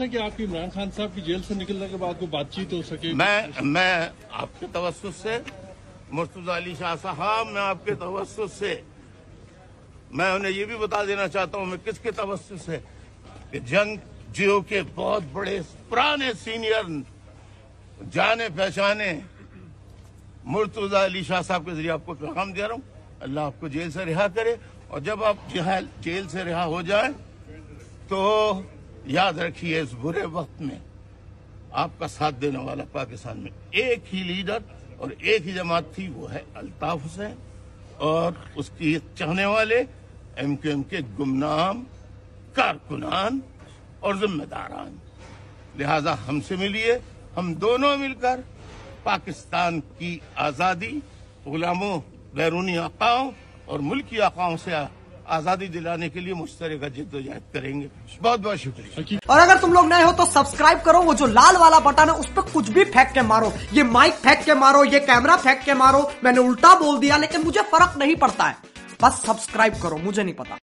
हैं कि आपकी इमरान खान साहब की जेल से निकलने के बाद कोई बातचीत हो सके? मैं आपके तवस्सुस से मुर्तजा अली शाह साहब, मैं आपके तवस्सुस से मैं उन्हें ये भी बता देना चाहता हूँ मैं किसके तवस्सुस से कि जंग जियो के बहुत बड़े पुराने सीनियर जाने पहचाने मुर्तजा अली शाह साहब के जरिए आपको पैगाम दे रहा हूँ, अल्लाह आपको जेल से रिहा करे। और जब आप जेल से रिहा हो जाए तो याद रखिए इस बुरे वक्त में आपका साथ देने वाला पाकिस्तान में एक ही लीडर और एक ही जमात थी, वो है अल्ताफ हुसैन और उसकी चाहने वाले एमक्यूएम के गुमनाम कारकुनान और जिम्मेदारान। लिहाजा हमसे मिलिए, हम दोनों मिलकर पाकिस्तान की आज़ादी गुलामों बैरूनी आकाओं और मुल्की आकाओं से आज़ादी दिलाने के लिए मुश्तरका जिद्दोजहद करेंगे। बहुत बहुत शुक्रिया। और अगर तुम लोग नए हो तो सब्सक्राइब करो, वो जो लाल वाला बटन है उस पर कुछ भी फेंक के मारो, ये माइक फेंक के मारो, ये कैमरा फेंक के मारो, मैंने उल्टा बोल दिया लेकिन मुझे फर्क नहीं पड़ता है, बस सब्सक्राइब करो, मुझे नहीं पता।